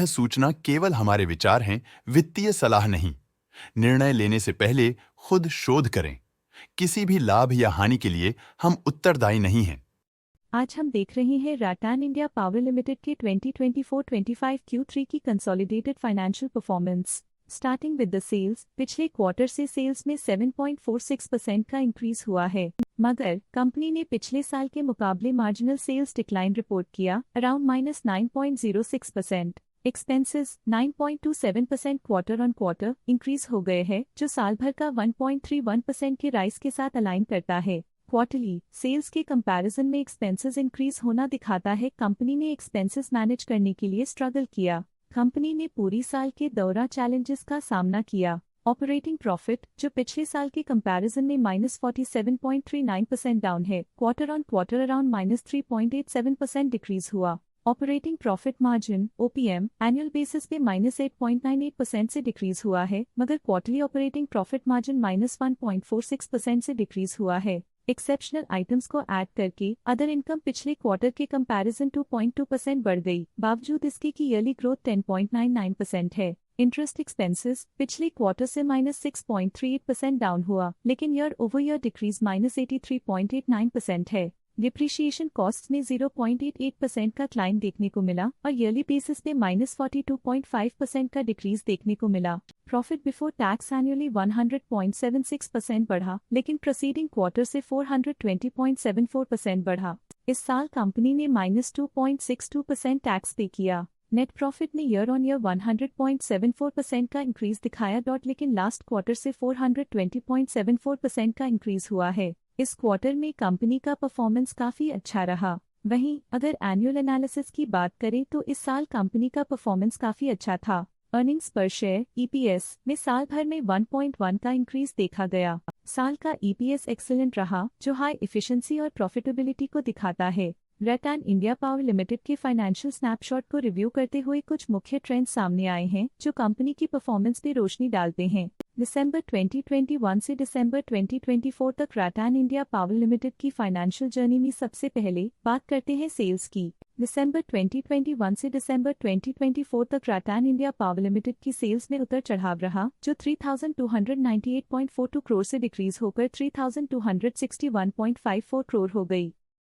सूचना केवल हमारे विचार हैं, वित्तीय सलाह नहीं। निर्णय लेने से पहले खुद शोध करें। किसी भी लाभ या हानि के लिए हम उत्तरदायी नहीं हैं। आज हम देख रहे हैं राटान इंडिया पावर लिमिटेड के 2024-25 Q3 की consolidated financial performance. Starting with the sales, पिछले क्वार्टर से सेल्स में 7.46% का इंक्रीज हुआ है, मगर कंपनी ने पिछले साल के मुकाबले मार्जिनल सेल्स डिक्लाइन रिपोर्ट किया, around -9.06%। Expenses 9.27% quarter on quarter increase हो गए हैं, जो साल भर का 1.31% के राइज के साथ अलाइन करता है। क्वार्टरली सेल्स के कंपैरिजन में एक्सपेंसेस इंक्रीज होना दिखाता है कंपनी ने एक्सपेंसेस मैनेज करने के लिए स्ट्रगल किया। कंपनी ने पूरी साल के दौरान चैलेंजेस का सामना किया। ऑपरेटिंग प्रॉफिट, जो पिछले साल के कंपैरिजन में -47.39% डाउन है, quarter on quarter around -3.87% decrease हुआ। Operating profit margin (OPM) annual basis पे -8.98% से डिक्रीज हुआ है, मगर क्वार्टरली ऑपरेटिंग प्रॉफिट मार्जिन -1.46% से डिक्रीज हुआ है। एक्सेप्शनल आइटम्स को ऐड करके अदर इनकम पिछले क्वार्टर के कंपैरिजन 2.2% बढ़ गई, बावजूद इसके कि ईयरली ग्रोथ 10.99% है। इंटरेस्ट एक्सपेंसेस पिछले क्वार्टर से -6.38% डाउन हुआ, लेकिन ईयर ओवर ईयर डिक्रीज -83.89% है। डिप्रिशिएशन कॉस्ट में 0.88% का क्लाइन देखने को मिला और ईयरली बेसिस पे -42.5% का डिक्रीज देखने को मिला। प्रॉफिट बिफोर टैक्स एनुअली 100.76% बढ़ा, लेकिन प्रोसीडिंग क्वार्टर से 420.74% बढ़ा। इस साल कंपनी ने -2.62% टैक्स पे किया। नेट प्रॉफिट ने ईयर ऑन ईयर 100.74% का इंक्रीज दिखाया, लेकिन लास्ट क्वार्टर से 420.74% का इंक्रीज हुआ है। इस क्वार्टर में कंपनी का परफॉर्मेंस काफी अच्छा रहा। वहीं अगर एनुअल एनालिसिस की बात करें तो इस साल कंपनी का परफॉर्मेंस काफी अच्छा था। अर्निंग्स पर शेयर (EPS) में साल भर में 1.1 का इंक्रीज देखा गया। साल का EPS एक्सीलेंट रहा, जो हाई एफिशिएंसी और प्रॉफिटेबिलिटी को दिखाता है। राटान इंडिया पावर लिमिटेड के फाइनेंशियल स्नैपशॉट को रिव्यू करते हुए कुछ मुख्य ट्रेंड्स सामने आए हैं, जो कंपनी की परफॉर्मेंस पे रोशनी डालते हैं। दिसंबर 2021 से दिसंबर 2024 तक राटान इंडिया पावर लिमिटेड की फाइनेंशियल जर्नी में सबसे पहले बात करते हैं सेल्स की। दिसंबर 2021 से दिसंबर 2024 तक राटान इंडिया पावर लिमिटेड की सेल्स में उतर चढ़ाव रहा, जो 3,298.42 करोड़ से डिक्रीज होकर 3,261.54 करोड़ हो गई।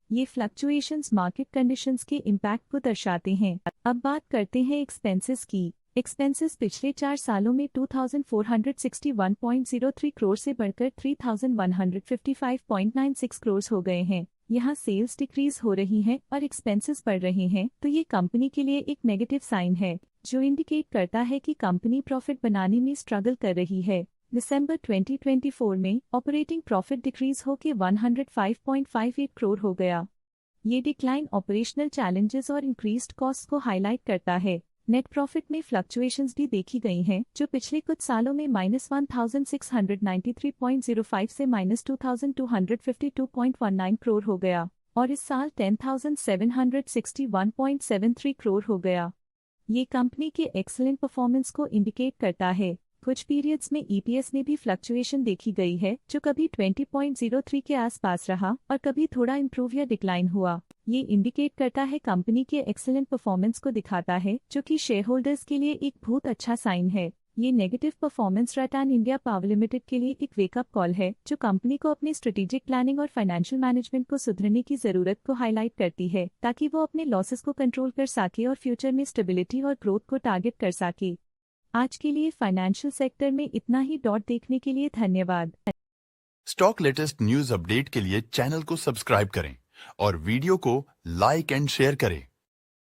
ये फ्लक्चुएशंस मार्केट कंडीशंस के इम्पैक्ट को दर्शाते हैं। अब बात करते हैं एक्सपेंसेस की। एक्सपेंसेस पिछले 4 सालों में 2,461.03 करोड़ से बढ़कर 3,155.96 करोड़ हो गए हैं। यहाँ सेल्स डिक्रीज हो रही हैं और एक्सपेंसेस बढ़ रहे हैं, तो ये कंपनी के लिए एक नेगेटिव साइन है, जो इंडिकेट करता है कि कंपनी प्रॉफिट बनाने में स्ट्रगल कर रही है। दिसंबर 2024 में ऑपरेटिंग प्रॉफिट डिक्रीज होकर 105.58 करोड़ हो गया। ये डिक्लाइन ऑपरेशनल चैलेंजेस और इंक्रीज्ड कॉस्ट को हाईलाइट करता है। नेट प्रॉफिट में फ्लक्चुएशंस भी देखी गई हैं, जो पिछले कुछ सालों में -1,693.05 से -2,252.19 करोड़ हो गया और इस साल 10,761.73 करोड़ हो गया। ये कंपनी के एक्सीलेंट परफॉर्मेंस को इंडिकेट करता है। कुछ पीरियड्स में EPS में भी फ्लक्चुएशन देखी गई है, जो कभी 20.03 के आसपास रहा और कभी थोड़ा इम्प्रूव या डिक्लाइन हुआ। ये इंडिकेट करता है कंपनी के एक्सीलेंट परफॉर्मेंस को दिखाता है, जो कि शेयर होल्डर्स के लिए एक बहुत अच्छा साइन है। ये negative performance Rattan India Power Limited के लिए एक वेकअप कॉल है, जो कंपनी को अपनी स्ट्रेटेजिक प्लानिंग और फाइनेंशियल मैनेजमेंट को सुधरने की जरूरत को हाईलाइट करती है, ताकि वो अपने लॉसेस को कंट्रोल कर सके और फ्यूचर में स्टेबिलिटी और ग्रोथ को टारगेट कर सके। आज के लिए फाइनेंशियल सेक्टर में इतना ही। देखने के लिए धन्यवाद। स्टॉक लेटेस्ट न्यूज अपडेट के लिए चैनल को सब्सक्राइब करें और वीडियो को लाइक एंड शेयर करें।